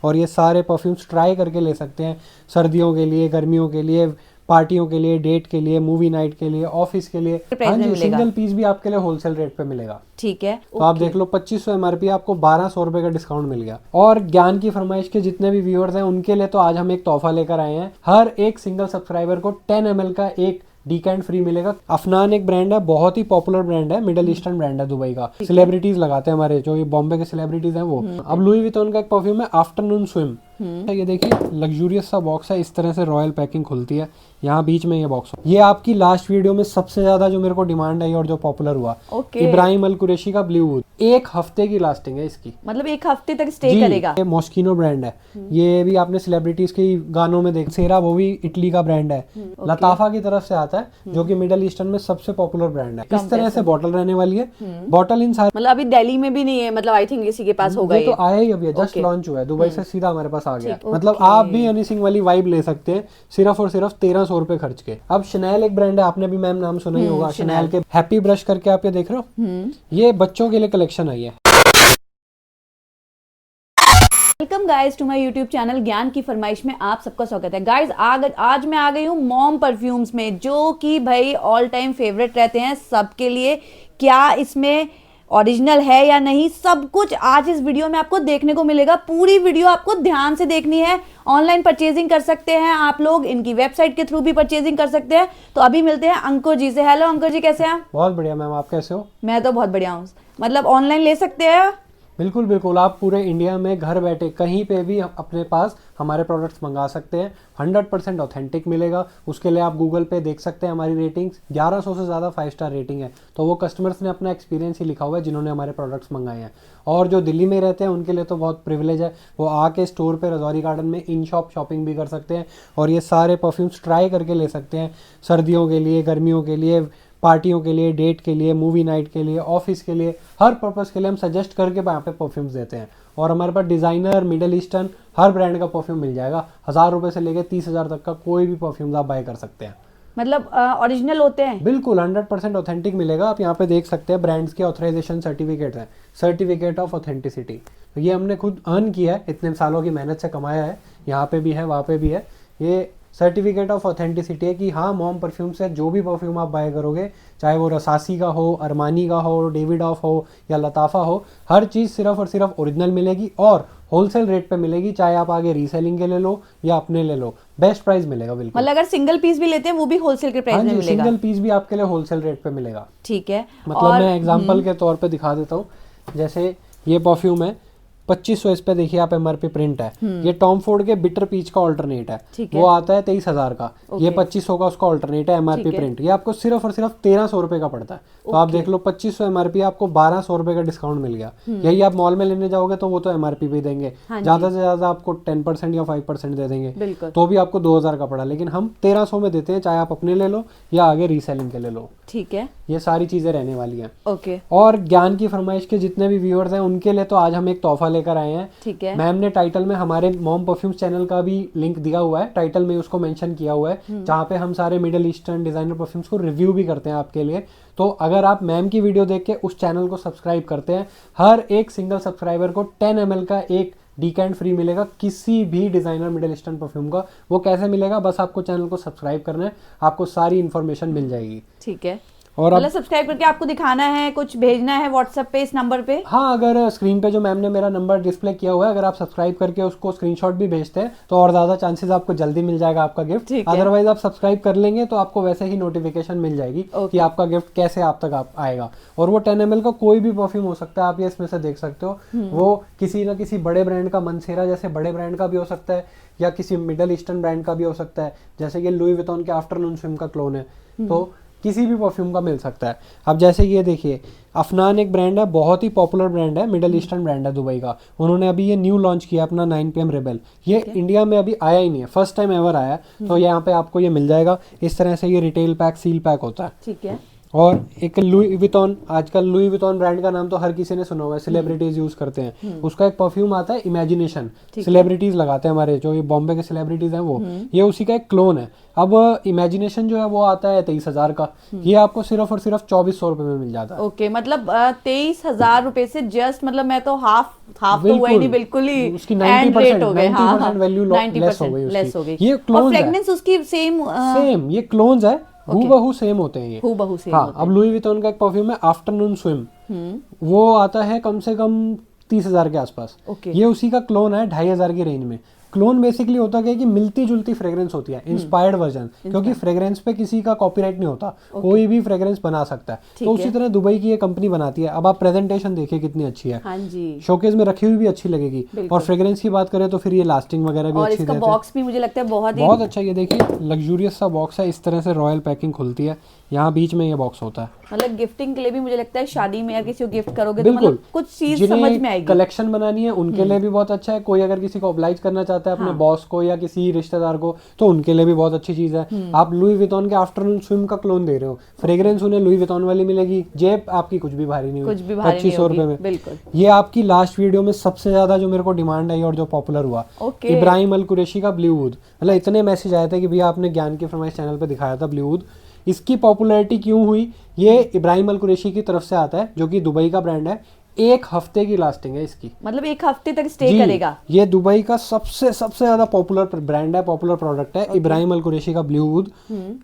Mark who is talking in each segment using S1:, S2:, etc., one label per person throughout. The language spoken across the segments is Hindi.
S1: और ये सारे परफ्यूम्स ट्राई करके ले सकते हैं सर्दियों के लिए, गर्मियों के लिए, पार्टियों के लिए, डेट के लिए, मूवी नाइट के लिए, ऑफिस के लिए। हाँ जी, सिंगल पीस भी आपके लिए होलसेल रेट पे मिलेगा।
S2: ठीक है,
S1: तो आप देख लो 2500 MRP, आपको 1200 रुपए का डिस्काउंट मिल गया। और ज्ञान की फरमाइश के जितने भी व्यूअर्स हैं उनके लिए तो आज हम एक तोहफा लेकर आए हैं। हर एक सिंगल सब्सक्राइबर को 10 ml का एक डीकैंट फ्री मिलेगा। अफनान एक ब्रांड है, बहुत ही पॉपुलर ब्रांड है, मिडिल ईस्टर्न ब्रांड है, दुबई का। सेलिब्रिटीज लगाते हैं हमारे, जो ये बॉम्बे के सेलिब्रिटीज हैं वो। अब लुई विटॉन का एक परफ्यूम है आफ्टरनून स्विम। ये देखिए लग्जूरियस सा बॉक्स है, इस तरह से रॉयल पैकिंग खुलती है, यहाँ बीच में ये बॉक्स। ये आपकी लास्ट वीडियो में सबसे ज्यादा जो मेरे को डिमांड आई और जो पॉपुलर हुआ, इब्राहिम अल कुरैशी का ब्लू वुड। 1 हफ्ते की लास्टिंग है इसकी,
S2: मतलब 1 हफ्ते तक स्टे करेगा।
S1: ये मॉस्किनो ब्रांड है, ये भी आपने सेलिब्रिटीज के गानों में देख। सेरा वो भी इटली का ब्रांड है, लताफा की तरफ से आता है, जो कि मिडिल ईस्टर्न में सबसे पॉपुलर ब्रांड है। इस तरह से बॉटल रहने वाली है। बॉटल इन सारे,
S2: मतलब अभी दिल्ली में भी नहीं है, मतलब आई थिंक इसी के पास होगा।
S1: ये तो आया ही अभी, जस्ट लॉन्च हुआ है, दुबई से सीधा हमारे पास आ गया। मतलब आप भी हनी सिंह वाली वाइब ले सकते हैं सिर्फ और सिर्फ 1300 रुपए खर्च के। अब शनैल एक ब्रांड है, आपने भी मैम नाम सुना ही होगा, शनैल के हैप्पी ब्रश करके आप ये देख रहे हो, ये बच्चों के लिए कलेक्शन आई है।
S2: Welcome guys to my YouTube channel ज्ञान की फरमाइश में आप सबका स्वागत है। गाइज आज मैं आ गई हूँ मॉम परफ्यूम्स में, जो कि भाई ऑल टाइम फेवरेट रहते हैं सबके लिए। क्या इसमें ओरिजिनल है या नहीं, सब कुछ आज इस वीडियो में आपको देखने को मिलेगा। पूरी वीडियो आपको ध्यान से देखनी है। ऑनलाइन परचेजिंग कर सकते हैं आप लोग, इनकी वेबसाइट के थ्रू भी परचेजिंग कर सकते हैं। तो अभी मिलते हैं अंकुर जी से। हेलो अंकुर जी, कैसे हैं?
S1: बहुत बढ़िया मैम, आप कैसे हो?
S2: मैं तो बहुत बढ़िया हूँ। मतलब ऑनलाइन ले सकते हैं?
S1: बिल्कुल बिल्कुल, आप पूरे इंडिया में घर बैठे कहीं पे भी अपने पास हमारे प्रोडक्ट्स मंगा सकते हैं। 100% ऑथेंटिक मिलेगा। उसके लिए आप गूगल पे देख सकते हैं हमारी रेटिंग्स, 1100 से ज़्यादा 5 स्टार रेटिंग है। तो वो कस्टमर्स ने अपना एक्सपीरियंस ही लिखा हुआ है जिन्होंने हमारे प्रोडक्ट्स मंगाए हैं। और जो दिल्ली में रहते हैं उनके लिए तो बहुत प्रिविलेज है, वो आके स्टोर पे रजौरी गार्डन में इन शॉप शॉपिंग भी कर सकते हैं और ये सारे परफ्यूम्स ट्राई करके ले सकते हैं सर्दियों के लिए, गर्मियों के लिए, पार्टियों के लिए, डेट के लिए, मूवी नाइट के लिए, ऑफिस के लिए, हर पर्पस के लिए हम सजेस्ट करके यहाँ पे परफ्यूम्स देते हैं। और हमारे पास डिज़ाइनर, मिडिल ईस्टर्न हर ब्रांड का परफ्यूम मिल जाएगा। 1000 रुपये से लेकर 30,000 तक का कोई भी परफ्यूम्स आप बाय कर सकते हैं।
S2: मतलब ओरिजिनल होते हैं?
S1: बिल्कुल 100% ऑथेंटिक मिलेगा। आप यहाँ पे देख सकते हैं ब्रांड्स के ऑथराइजेशन सर्टिफिकेट हैं, सर्टिफिकेट ऑफ ऑथेंटिसिटी। तो ये हमने खुद अर्न किया है, इतने सालों की मेहनत से कमाया है। यहाँ पे भी है, वहाँ पे भी है। ये सर्टिफिकेट ऑफ ऑथेंटिसिटी है कि हाँ, मॉम परफ्यूम से जो भी परफ्यूम आप बाय करोगे, चाहे वो रसासी का हो, अरमानी का हो, डेविड ऑफ हो या लताफा हो, हर चीज़ सिर्फ और सिर्फ ओरिजिनल मिलेगी और होलसेल रेट पे मिलेगी। चाहे आप आगे रीसेलिंग के ले लो या अपने ले लो, बेस्ट प्राइस मिलेगा। बिल्कुल,
S2: मतलब अगर सिंगल पीस भी लेते हैं वो भी होलसेल के प्राइस में मिलेगा?
S1: सिंगल पीस भी आपके लिए होलसेल रेट पे मिलेगा।
S2: ठीक है,
S1: मतलब मैं एग्जांपल के तौर पे दिखा देता हूँ। जैसे ये परफ्यूम है 2500, इस पे देखिए आप MRP प्रिंट है। ये टॉम फोर्ड के बिटर पीच का ऑल्टरनेट है, वो आता है 23,000 का। ये 2500 का उसका ऑल्टरनेट है MRP प्रिंट। ये आपको सिर्फ और सिर्फ 1300 रुपए का पड़ता है। तो आप देख लो 2500 MRP, आपको 1200 रुपए का डिस्काउंट मिल गया। यही आप मॉल में लेने जाओगे तो वो तो MRP भी देंगे, ज्यादा से ज्यादा आपको 10% या 5% दे देंगे, तो भी आपको 2000 का पड़ा। लेकिन हम 1300 में देते हैं, चाहे आप अपने ले लो या आगे रीसेलिंग के ले लो।
S2: ठीक है,
S1: ये सारी चीजें रहने वाली हैं।
S2: ओके।
S1: और ज्ञान की फरमाइश के जितने भी व्यूअर्स हैं उनके लिए तो आज हम एक तोहफा लेकर आए हैं।
S2: ठीक है,
S1: मैम ने टाइटल में हमारे मॉम परफ्यूम्स चैनल का भी लिंक दिया हुआ है, टाइटल में उसको मेंशन किया हुआ है, जहाँ पे हम सारे मिडिल ईस्टर्न डिजाइनर परफ्यूम्स को रिव्यू भी करते हैं आपके लिए। तो अगर आप मैम की वीडियो देख के उस चैनल को सब्सक्राइब करते हैं, हर एक सिंगल सब्सक्राइबर को 10 ml का एक डीकैंट फ्री मिलेगा किसी भी डिजाइनर मिडिल ईस्टर्न परफ्यूम का। वो कैसे मिलेगा, बस आपको चैनल को सब्सक्राइब करना है, आपको सारी इन्फॉर्मेशन मिल जाएगी।
S2: ठीक है,
S1: और
S2: मतलब सब्सक्राइब करके आपको दिखाना है, कुछ भेजना है व्हाट्सएप पे इस नंबर पे?
S1: हाँ, अगर स्क्रीन पे जो मैम ने मेरा नंबर डिस्प्ले किया हुआ है, अगर आप सब्सक्राइब करके उसको स्क्रीनशॉट भी भेजते हैं तो और ज्यादा चांसेस आपको जल्दी मिल जाएगा आपका गिफ्ट। अदरवाइज आप सब्सक्राइब कर लेंगे तो आपको वैसे ही नोटिफिकेशन मिल जाएगी कि आपका गिफ्ट कैसे आप तक आएगा। और वो 10 ml का कोई भी परफ्यूम हो सकता है, आप ये इसमें से देख सकते हो। वो किसी ना किसी बड़े ब्रांड का, मनसेरा जैसे बड़े ब्रांड का भी हो सकता है, या किसी मिडिल ईस्टर्न ब्रांड का भी हो सकता है। जैसे कि लुई विटॉन के आफ्टरनून स्विम का क्लोन है, तो किसी भी परफ्यूम का मिल सकता है। अब जैसे ये देखिए, अफनान एक ब्रांड है, बहुत ही पॉपुलर ब्रांड है, मिडिल ईस्टर्न ब्रांड है दुबई का। उन्होंने अभी ये न्यू लॉन्च किया अपना 9 PM रेबेल। ये इंडिया में अभी आया ही नहीं है, फर्स्ट टाइम एवर आया है। तो यहाँ पे आपको ये मिल जाएगा। इस तरह से ये रिटेल पैक, सील पैक होता है।
S2: ठीक है,
S1: और एक लुई विटॉन, आजकल लुई विटॉन ब्रांड का नाम तो हर किसी ने सुना हुआ है, सेलिब्रिटीज यूज करते हैं। उसका एक परफ्यूम आता है इमेजिनेशन, सेलिब्रिटीज लगाते हैं, हमारे जो ये बॉम्बे के सेलिब्रिटीज हैं वो, ये उसी का एक क्लोन है। अब इमेजिनेशन जो है वो आता है 23,000 का, ये आपको सिर्फ और सिर्फ 2400 रुपए में मिल जाता है।
S2: ओके, मतलब 23,000 रुपए से जस्ट, मतलब मैं तो हाफ तो हुआ ही नहीं, बिल्कुल ही
S1: उसकी 90%
S2: हो गए। हाँ,
S1: 90% वैल्यू लेस हो गई
S2: लेस हो गई।
S1: ये क्लोन्स
S2: और फ्रेग्रेंस उसकी सेम
S1: ये क्लोन्स है, हूबहू सेम होते हैं ये,
S2: हूबहू सेम
S1: हाँ। अब लुई विटॉन का एक परफ्यूम है आफ्टरनून स्विम, वो आता है कम से कम 30,000 के आसपास। ये उसी का क्लोन है 2,500 की रेंज में। क्लोन बेसिकली होता क्या है कि मिलती जुलती फ्रेग्रेंस होती है, इंस्पायर्ड वर्जन, क्योंकि फ्रेग्रेंस पे किसी का कॉपीराइट नहीं होता, कोई भी फ्रेग्रेंस बना सकता है। तो उसी तरह दुबई की ये कंपनी बनाती है। अब आप प्रेजेंटेशन देखिए कितनी अच्छी है,
S2: हाँ जी,
S1: शोकेस में रखी हुई भी अच्छी लगेगी। और फ्रेग्रेंस की बात करें तो फिर ये लास्टिंग वगैरह भी
S2: और
S1: अच्छी
S2: इसका
S1: देते हैं।
S2: बॉक्स भी मुझे लगता है बहुत
S1: अच्छा। ये देखिए लग्जूरियस सा बॉक्स है, इस तरह से रॉयल पैकिंग खुलती है, यहाँ बीच में ये बॉक्स होता है।
S2: मतलब गिफ्टिंग के लिए भी मुझे लगता है, शादी में अगर किसी को गिफ्ट करोगे तो मतलब कुछ चीज समझ में आएगी।
S1: कलेक्शन बनानी है उनके लिए भी बहुत अच्छा है। कोई अगर किसी को ऑब्लाइज करना चाहता है अपने बॉस को या किसी रिश्तेदार को, तो उनके लिए भी बहुत अच्छी चीज है। आप लुई विटॉन के आफ्टरनून स्विम का क्लोन दे रहे हो, फ्रेग्रेंस उन्हें लुई विटॉन वाली मिलेगी, जेब आपकी कुछ भी भारी नहीं होगी, 2500 रुपए में।
S2: बिल्कुल।
S1: ये आपकी लास्ट वीडियो में सबसे ज्यादा जो मेरे को डिमांड आई और जो पॉपुलर हुआ, इब्राहिम अल कुरैशी का ब्लू वुड। मतलब इतने मैसेज आए थे कि भैया आपने ज्ञान की फरमाइश चैनल पे दिखाया था ब्लू वुड, इसकी पॉपुलैरिटी क्यों हुई? ये इब्राहिम अल कुरैशी की तरफ से आता है, जो कि दुबई का ब्रांड है। 1 हफ्ते की लास्टिंग है इसकी,
S2: मतलब 1 हफ्ते तक स्टे करेगा।
S1: ये दुबई का सबसे ज्यादा पॉपुलर ब्रांड है, पॉपुलर प्रोडक्ट है इब्राहिम अल कुरैशी का ब्लू वुड।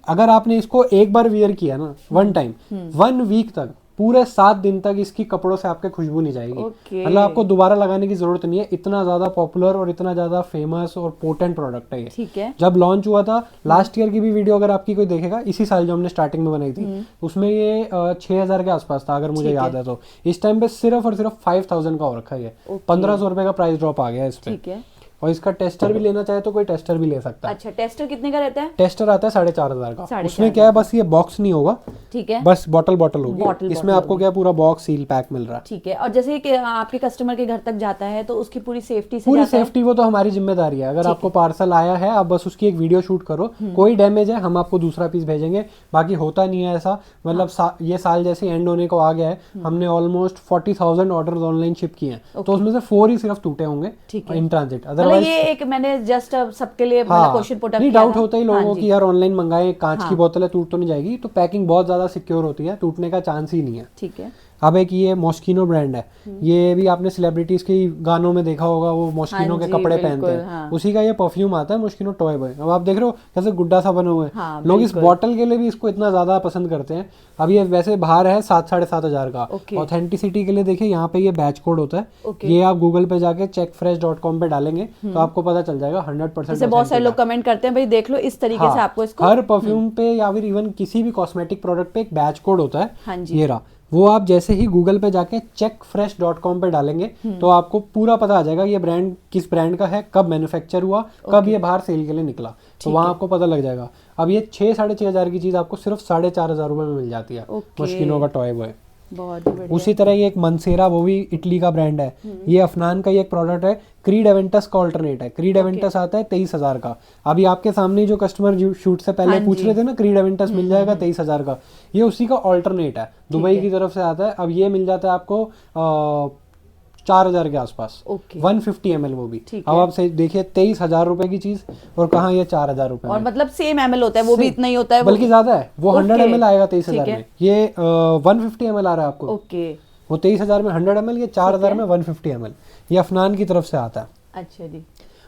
S1: अगर आपने इसको एक बार वियर किया ना, 1 टाइम, 1 वीक तक, पूरे 7 दिन तक इसकी कपड़ों से आपके खुशबू नहीं जाएगी। मतलब आपको दोबारा लगाने की जरूरत नहीं है, इतना ज्यादा पॉपुलर और इतना ज्यादा फेमस और पोटेंट प्रोडक्ट है ये।
S2: ठीक है।
S1: जब लॉन्च हुआ था, लास्ट ईयर की भी वीडियो अगर आपकी कोई देखेगा, इसी साल जो हमने स्टार्टिंग में बनाई थी, उसमें ये 6,000 के आसपास था अगर मुझे याद है। तो इस टाइम पे सिर्फ और सिर्फ 5,000 का हो रखा है। 1,500 रुपए का प्राइस ड्रॉप आ गया इस पे। और इसका टेस्टर भी लेना चाहे तो कोई टेस्टर भी ले सकता है।
S2: अच्छा, टेस्टर कितने का रहता है?
S1: टेस्टर आता है 4,500 का। उसमें क्या है, बस ये बॉक्स नहीं होगा,
S2: ठीक है,
S1: बस बॉटल होगी। इसमें आपको क्या पूरा बॉक्स सील पैक मिल रहा है।
S2: ठीक है। और जैसे कि आपके कस्टमर के घर तक जाता है तो उसकी पूरी सेफ्टी से
S1: पूरी सेफ्टी वो तो हमारी जिम्मेदारी है। अगर आपको पार्सल आया है, आप बस उसकी एक वीडियो शूट करो, कोई डैमेज है हम आपको दूसरा पीस भेजेंगे। बाकी होता नहीं है ऐसा। मतलब ये साल जैसे एंड होने को आ गया है, हमने ऑलमोस्ट 40,000 ऑर्डर ऑनलाइन शिप किए हैं, तो उसमें से 4 ही सिर्फ टूटे होंगे इन ट्रांजिट। अदरवाइज
S2: ये एक मैंने जस्ट सबके लिए क्वेश्चन पुट अप
S1: किया। डाउट होता ही लोगों की, यार ऑनलाइन मंगाए, कांच की बोतल है, टूट तो नहीं जाएगी? तो पैकिंग बहुत ज्यादा सिक्योर होती है, टूटने का चांस ही नहीं है।
S2: ठीक है।
S1: अब एक ये मॉस्किनो ब्रांड है, ये भी आपने सेलिब्रिटीज के गानों में देखा होगा, वो मॉस्किनो के कपड़े पहनते हैं, उसी का ये परफ्यूम आता है मॉस्किनो टॉय बॉय। अब आप देख रहे हो कैसे गुड्डा सा बने हुए हैं। लोग इस बॉटल के लिए भी इसको इतना ज्यादा पसंद करते हैं। अब ये वैसे बाहर है 7,500 का। ऑथेंटिसिटी के लिए देखिए यहाँ पे ये बैच कोड होता है, ये आप गूगल पे जाके checkfresh.com पे डालेंगे तो आपको पता चल जाएगा 100%।
S2: बहुत सारे लोग कमेंट करते हैं भाई देख लो, इस तरीके से आपको इसको
S1: हर परफ्यूम पे या फिर इवन किसी भी कॉस्मेटिक प्रोडक्ट पे एक बैच कोड होता है, ये रहा। वो आप जैसे ही गूगल पे जाके checkfresh.com पे डालेंगे तो आपको पूरा पता आ जाएगा ये ब्रांड किस ब्रांड का है, कब मैन्युफैक्चर हुआ, कब ये बाहर सेल के लिए निकला, तो वहाँ आपको पता लग जाएगा। अब ये 6,500 की चीज आपको सिर्फ 4,500 रुपए में मिल जाती है मॉस्किनो का टॉय बॉय। उसी तरह ये एक मनसेरा, वो भी इटली का ब्रांड है, ये अफनान का ही एक प्रोडक्ट है, क्रीड एवेंटस का ऑल्टरनेट है। क्रीड एवेंटस आता है 23,000 का। अभी आपके सामने जो कस्टमर शूट से पहले पूछ रहे थे ना, क्रीड एवेंटस मिल जाएगा 23,000 का, ये उसी का ऑल्टरनेट है, दुबई की तरफ से आता है। अब ये मिल जाता है आपको 4,000 के आसपास, 150 ml वो भी। अब आप देखिए 23,000 रुपए की चीज और कहाँ ये 4,000 रुपए।
S2: और मतलब सेम ml होता है, वो भी इतना ही होता है,
S1: बल्कि ज्यादा है, वो 100 ml आएगा 23,000 में, ये 150 ml आ रहा है आपको। वो 23,000 में 100 ml, ये 4,000 में 150 ml। ये अफनान की तरफ से आता है।
S2: अच्छा जी।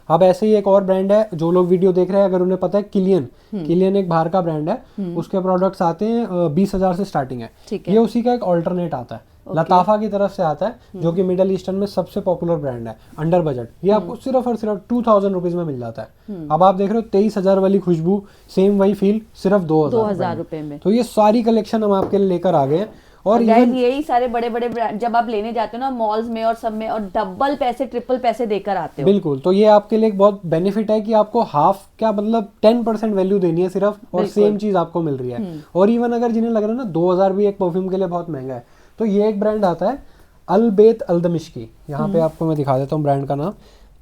S1: अब ऐसे ही एक और ब्रांड है, जो लोग वीडियो देख रहे हैं अगर उन्हें पता है, किलियन एक बाहर का ब्रांड है, उसके प्रोडक्ट्स आते हैं 20,000 से स्टार्टिंग है। ये उसी का एक ऑल्टरनेट आता है, लताफा की तरफ से आता है, जो कि मिडिल ईस्टर्न में सबसे पॉपुलर ब्रांड है, अंडर बजट। ये आपको सिर्फ और सिर्फ 2,000 रुपीज में मिल जाता है। अब आप देख रहे हो 23,000 वाली खुशबू, सेम वही फील, सिर्फ 2,000
S2: रुपए में।
S1: तो ये सारी कलेक्शन हम आपके लिए लेकर आ गए हैं। और
S2: यही सारे बड़े बड़े ब्रांड जब आप लेने जाते हो ना मॉल्स में और सब में, और डबल पैसे ट्रिपल पैसे देकर आते हो।
S1: बिल्कुल, तो ये आपके लिए एक बहुत बेनिफिट है कि आपको हाफ क्या मतलब 10% वैल्यू देनी है सिर्फ, और सेम चीज आपको मिल रही है। और इवन अगर जिन्हें लग रहा है ना 2,000 भी एक परफ्यूम के लिए बहुत महंगा है, तो ये एक ब्रांड आता है अल बेत अल दमिश्की। यहाँ पे आपको मैं दिखा देता हूँ ब्रांड का नाम,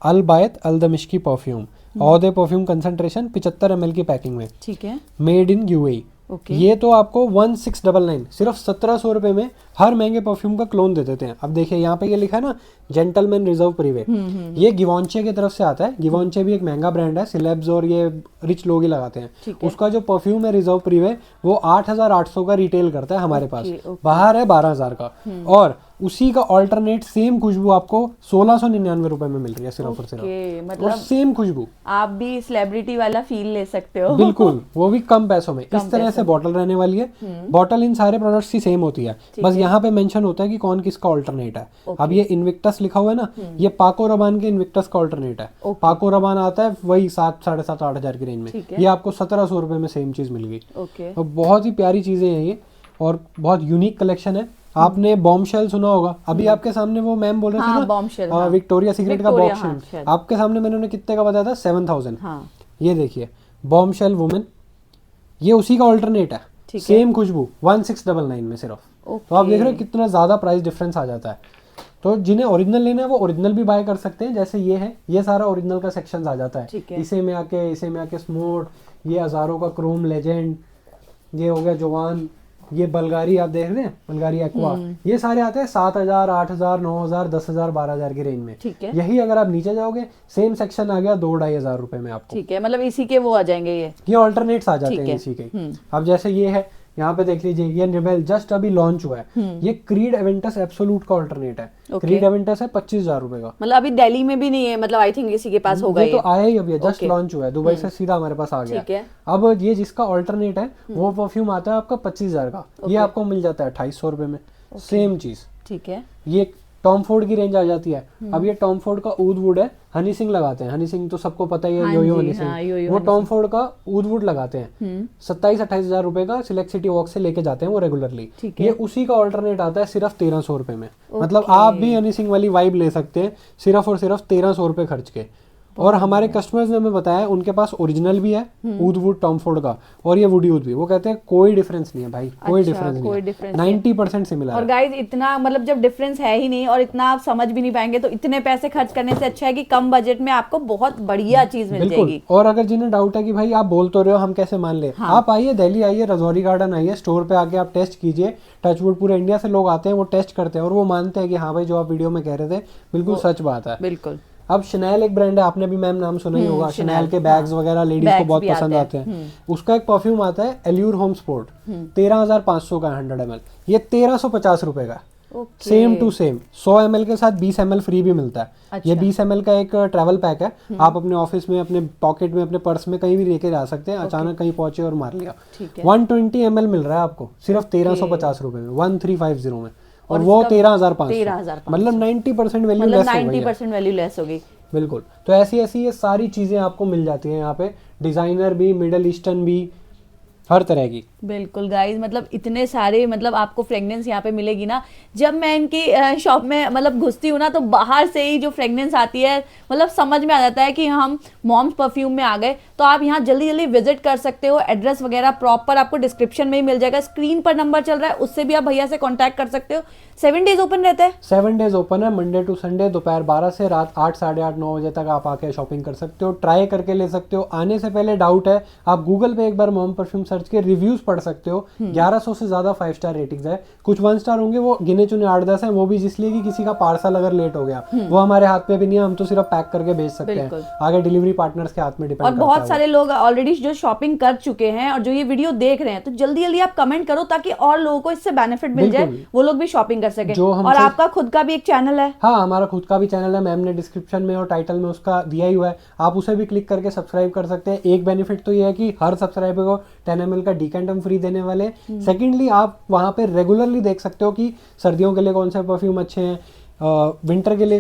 S1: अल बायत अल दमिश्की परफ्यूम। और परफ्यूम कंसंट्रेशन 75 ml की पैकिंग में,
S2: ठीक है,
S1: मेड इन यूएई।
S2: ओके
S1: ये तो आपको 1699 सिर्फ 1700 रुपए में हर महंगे परफ्यूम का क्लोन दे देते हैं। अब देखिए यहाँ पे ये लिखा है ना जेंटलमैन रिजर्व प्रीवे, ये गिवॉन्चे की तरफ से आता है। गिवॉन्चे भी एक महंगा ब्रांड है, सिलेब्स और ये रिच लोग ही लगाते हैं। उसका जो परफ्यूम है रिजर्व प्रीवे वो 8800 का रिटेल करता है हमारे पास, बाहर है 12000 का। और उसी का ऑल्टरनेट सेम खुशबू आपको 1699 रुपए में मिल रही है सिर्फ और सिर्फ,
S2: मतलब
S1: और सेम खुशबू
S2: आप भी सेलिब्रिटी वाला फील ले सकते हो।
S1: बिल्कुल, वो भी कम पैसों में। इस तरह से बॉटल रहने वाली है। बॉटल इन सारे प्रोडक्ट्स की सेम होती है, बस यहाँ पे मेंशन होता है कि कौन किसका ऑल्टरनेट है। अब ये इन्विक्टस लिखा हुआ है ना, ये पाको रबान के इन्विक्टस का ऑल्टरनेट है। पाको रबान आता है वही 7 साढ़े 7 8,000 की रेंज में, ये आपको 1700 रुपए में सेम चीज मिल गई। तो बहुत ही प्यारी चीजें हैं ये, और बहुत यूनिक कलेक्शन है। आपने बॉम्बशेल सुना होगा, अभी आपके सामने वो मैम बोल रहे थे ना
S2: बॉम्बशेल,
S1: विक्टोरिया सीक्रेट का बॉम्बशेल, आपके सामने मैंने उन्हें कितने का बताया था 7000। ये देखिए बॉम्बशेल वुमेन, ये उसी का ऑल्टरनेट है, सेम खुशबू 1699 में सिर्फ। तो आप देख रहे हो कितना ज्यादा प्राइस डिफरेंस आ जाता है। तो जिन्हें ओरिजिनल लेना है वो ओरिजिनल भी बाय कर सकते हैं, जैसे ये है, ये सारा ओरिजिनल का सेक्शन आ जाता है। इसे में आके स्मोट, ये हजारों का क्रोम लेजेंड, ये हो गया जवान, ये बल्गारी आप देख रहे हैं, बल्गारी एक्वा, ये सारे आते हैं 7000 8000 9000 10000 12000 की रेंज में। यही अगर आप नीचे जाओगे सेम सेक्शन आ गया 2-2,500 रुपए में आपको।
S2: ठीक है, मतलब इसी के वो आ जाएंगे, ये
S1: ऑल्टरनेट्स आ जाते हैं इसी के। अब जैसे ये है, यहाँ पे देख लीजिए, ये रिबेल जस्ट अभी लॉन्च हुआ है। ये क्रीड एवेंटस एब्सोल्यूट का ऑल्टरनेट है। क्रीड एवेंटस है 25,000 रुपए का।
S2: मतलब अभी दिल्ली में भी नहीं है, मतलब आई थिंक इसी के पास होगा।
S1: ये तो आया ही अभी, जस्ट लॉन्च हुआ है, दुबई से सीधा हमारे पास आ गया। अब ये जिसका ऑल्टरनेट है वो परफ्यूम आता है आपका 25,000 का, ये आपको मिल जाता है 2800 रुपए में, सेम चीज।
S2: ठीक है,
S1: ये टॉम फोर्ड की रेंज आ जाती है। अब ये टॉम फोर्ड का ऊद वुड है, हनी सिंह लगाते हैं, हनी सिंह तो सबको पता ही है, यो हनी सिंह, वो टॉम फोर्ड का ऊद वुड लगाते हैं। 27-28,000 रुपए का सिलेक्ट सिटी वॉक से लेके जाते हैं वो रेगुलरली। ये उसी का ऑल्टरनेट आता है सिर्फ 1300 रुपए में। मतलब आप भी हनी सिंह वाली वाइब ले सकते हैं सिर्फ और सिर्फ 1300 रुपए खर्च के। और हमारे कस्टमर्स ने हमें बताया उनके पास ओरिजिनल भी है ऊद वुड टॉम फोर्ड का, और ये वुडी ऊद भी, वो कहते हैं कोई डिफरेंस नहीं है भाई, कोई डिफरेंस नहीं है, 90% सिमिलर।
S2: और गाइस इतना मतलब जब डिफरेंस है ही नहीं और इतना आप समझ भी नहीं पाएंगे, तो इतने पैसे खर्च करने से अच्छा है कि कम बजट में आपको बहुत बढ़िया चीज मिल जाएगी।
S1: और अगर जिन्हें डाउट है कि भाई आप बोल तो रहे हो हम कैसे मान ले, आप आइए दिल्ली आइए, रजौरी गार्डन आइए, स्टोर पे आके आप टेस्ट कीजिए। टचवुड पूरे इंडिया से लोग आते हैं, वो टेस्ट करते हैं और वो मानते हैं कि हाँ भाई जो आप वीडियो में कह रहे थे बिल्कुल सच बात है।
S2: बिल्कुल।
S1: अब शनैल एक ब्रांड है, आपने भी मैम नाम सुना ही होगा, शनैल के बैग्स वगैरह लेडीज को बहुत पसंद आते हैं। उसका एक परफ्यूम आता है एल्यूर होम स्पोर्ट, 13,500 का 100 ml, ये 1350 रुपए का। सेम टू सेम 100 ml के साथ 20 ml फ्री भी मिलता है। ये 20 ml का एक ट्रैवल पैक है, आप अपने ऑफिस में, अपने पॉकेट में, अपने पर्स में कहीं भी लेके जा सकते हैं। अचानक कहीं पहुंचे और मार लिया। 120 ml मिल रहा है आपको सिर्फ 1350 रुपए में, 1350 में, और वो 13,500, मतलब 90% वैल्यू लेस हो गई है।
S2: 90% वैल्यू लेस हो गई।
S1: बिल्कुल। तो ऐसी ऐसी ये सारी चीजें आपको मिल जाती हैं यहाँ पे, डिजाइनर भी, मिडल ईस्टर्न भी, हर तरह की।
S2: बिल्कुल गाइस, मतलब इतने सारे, मतलब आपको फ्रेग्रेंस यहाँ पे मिलेगी ना। जब मैं इनकी शॉप में मतलब घुसती हूँ ना, तो बाहर से ही जो फ्रेग्रेंस आती है, मतलब समझ में आ जाता है कि हम मॉम्स परफ्यूम में आ गए। तो आप यहाँ जल्दी जल्दी विजिट कर सकते हो। एड्रेस वगैरह प्रॉपर आपको डिस्क्रिप्शन में ही मिल जाएगा, स्क्रीन पर नंबर चल रहा है, उससे भी आप भैया से कॉन्टैक्ट कर सकते हो। 7 डेज ओपन रहता है।
S1: 7 डेज ओपन है, मंडे टू संडे, दोपहर 12 से रात 8 साढ़े 8 9 बजे तक आप आके शॉपिंग कर सकते हो, ट्राई करके ले सकते हो। आने से पहले डाउट है, आप गूगल पे एक बार मॉम परफ्यूम सर्च के रिव्यूज पढ़ सकते हो। 1100 से ज्यादा 5 स्टार रेटिंग्स है, कुछ 1 स्टार होंगे, वो गिने चुने 8-10 है, वो भी इसलिए कि किसी का पार्सल अगर लेट हो गया, वो हमारे हाथ पे भी नहीं है, हम तो सिर्फ पैक करके भेज सकते हैं, आगे डिलीवरी पार्टनर्स के हाथ में डिपेंड
S2: करता है। और बहुत सारे लोग ऑलरेडी जो शॉपिंग कर चुके हैं और जो ये वीडियो देख रहे हैं, तो जल्दी जल्दी आप कमेंट करो ताकि और लोगों को इससे बेनिफिट मिल जाए, वो लोग भी शॉपिंग कर सके। और आपका खुद का भी एक चैनल है।
S1: हाँ, हमारा खुद का भी चैनल है, मैम ने डिस्क्रिप्शन में और टाइटल में उसका दिया ही हुआ है, आप उसे भी क्लिक करके सब्सक्राइब कर सकते हैं। एक बेनिफिट तो ये है कि हर सब्सक्राइबर को 10 ml का डीकेंटम फ्री देने वाले। सेकेंडली, आप वहाँ पे रेगुलरली देख सकते हो कि सर्दियों के लिए कौन से परफ्यूम अच्छे हैं, विंटर के लिए,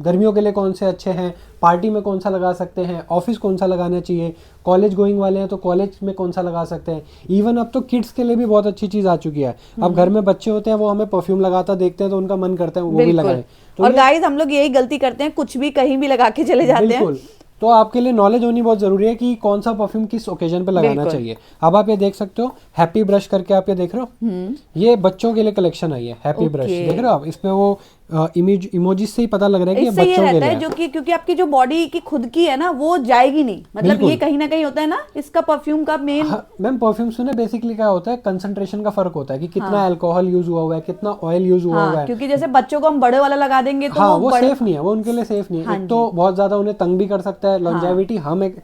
S1: गर्मियों के लिए कौन से अच्छे हैं, पार्टी में कौन सा लगा सकते हैं, ऑफिस कौन सा लगाना चाहिए, कॉलेज गोइंग वाले हैं तो कॉलेज में कौन सा लगा सकते हैं। इवन अब तो किड्स के लिए भी बहुत अच्छी चीज आ चुकी है। अब घर में बच्चे होते हैं, वो हमें परफ्यूम लगाता देखते हैं तो उनका मन करता है वो भी लगाएं।
S2: तो और गाइस, हम लोग यही गलती करते हैं, कुछ भी कहीं भी लगा के चले जाते हैं।
S1: तो आपके लिए नॉलेज होनी बहुत जरूरी है कि कौन सा परफ्यूम किस ओकेजन पे लगाना चाहिए। अब आप ये देख सकते हो, हैप्पी ब्रश करके आप ये देख रहे हो, ये बच्चों के लिए कलेक्शन आई है, हैप्पी ब्रश देख रहे हो आप, इसमें वो इमोजी से ही पता लग रहा है कि ये
S2: इससे ये
S1: बच्चों के
S2: रहता
S1: लिए
S2: है
S1: है।
S2: जो कि क्योंकि आपकी जो बॉडी की खुद की है ना वो जाएगी नहीं, मतलब
S1: बिल्कुल।
S2: ये कहीं ना कहीं होता है ना इसका परफ्यूम का मेन।
S1: हाँ मैम, परफ्यूम से ना बेसिकली क्या होता है, कंसंट्रेशन का फर्क होता है कि कितना अल्कोहल यूज हुआ है, कितना ऑयल यूज हुआ
S2: हाँ,
S1: है।
S2: क्योंकि जैसे बच्चों को हम बड़े वाला लगा देंगे तो
S1: हाँ,
S2: वो
S1: वो
S2: बड़े
S1: सेफ नहीं है, वो उनके लिए सेफ नहीं है।
S2: हाँ
S1: एक तो बहुत ज्यादा उन्हें तंग भी कर सकता है,
S2: हाँ।
S1: लॉन्जेविटी हम एक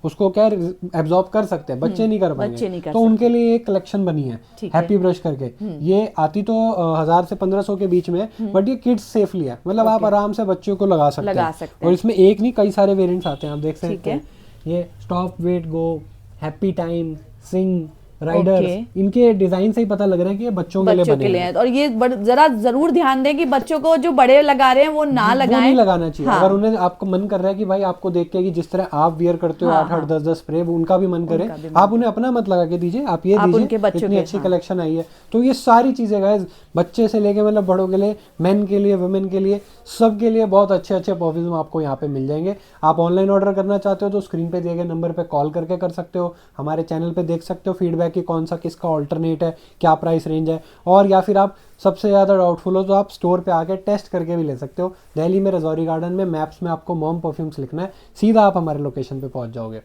S1: उसको क्या एब्जॉर्ब कर सकते हैं, बच्चे नहीं कर
S2: बच्चे
S1: पाएंगे।
S2: नहीं कर
S1: तो उनके लिए एक कलेक्शन बनी है
S2: ठीक है।
S1: हैप्पी ब्रश करके। ये आती तो 1000 से 1500 के बीच में, बट ये किड्स सेफली है, मतलब आप आराम से बच्चों को लगा सकते
S2: लगा
S1: हैं।
S2: सकते
S1: और इसमें एक नहीं कई सारे वेरिएंट्स आते हैं, आप देख
S2: ठीक
S1: सकते
S2: है।
S1: हैं। ये स्टॉप वेट गो, हैप्पी टाइम, सिंग, राइडर्स, इनके डिजाइन से ही पता लग रहा है कि ये बच्चों के लिए
S2: बच्चों
S1: बने
S2: के लिए
S1: हैं।
S2: है। और ये जरा जरूर ध्यान दें कि बच्चों को जो बड़े लगा रहे हैं वो ना
S1: वो
S2: लगाएं।
S1: नहीं लगाना चाहिए।
S2: हाँ।
S1: अगर उन्हें आपको मन कर रहा है कि भाई आपको देख के कि जिस तरह आप वियर करते हो
S2: हाँ,
S1: 8-8 10-10 स्प्रे, उनका भी मन करे,
S2: उनका भी मन
S1: आप उन्हें अपना मत लगा के दीजिए, आप ये
S2: आप
S1: दीजिए,
S2: उनके बच्चों
S1: इतनी
S2: के,
S1: अच्छी
S2: हाँ।
S1: कलेक्शन आई है। तो ये सारी चीजें गाइस, बच्चे से लेके मतलब बड़ों के लिए, मेन के लिए, वुमेन के लिए, सबके लिए बहुत अच्छे अच्छे परफ्यूम आपको यहाँ पे मिल जाएंगे। आप ऑनलाइन ऑर्डर करना चाहते हो तो स्क्रीन पे दिए गए नंबर पे कॉल करके कर सकते हो। हमारे चैनल पे देख सकते हो फीडबैक कि कौन सा किसका ऑल्टरनेट है, क्या प्राइस रेंज है। और या फिर आप सबसे ज़्यादा डाउटफुल हो तो आप स्टोर पे आके टेस्ट करके भी ले सकते हो। दिल्ली में रजौरी गार्डन में मैप्स में आपको मॉम परफ्यूम्स लिखना है, सीधा आप हमारे लोकेशन पे पहुंच जाओगे।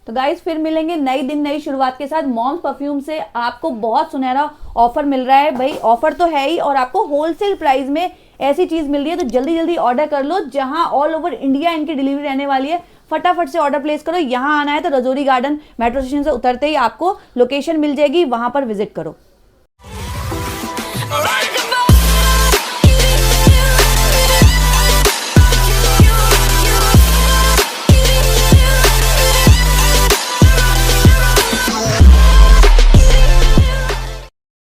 S2: तो गाइज फिर मिलेंगे नई दिन नई शुरुआत के साथ। मॉम्स परफ्यूम से आपको बहुत सुनहरा ऑफर मिल रहा है भाई, ऑफर तो है ही, और आपको होलसेल प्राइस में ऐसी चीज मिल रही है, तो जल्दी जल्दी ऑर्डर कर लो। जहां ऑल ओवर इंडिया इनकी डिलीवरी रहने वाली है, फटाफट से ऑर्डर प्लेस करो। यहाँ आना है तो रजौरी गार्डन मेट्रो स्टेशन से उतरते ही आपको लोकेशन मिल जाएगी, वहां पर विजिट करो।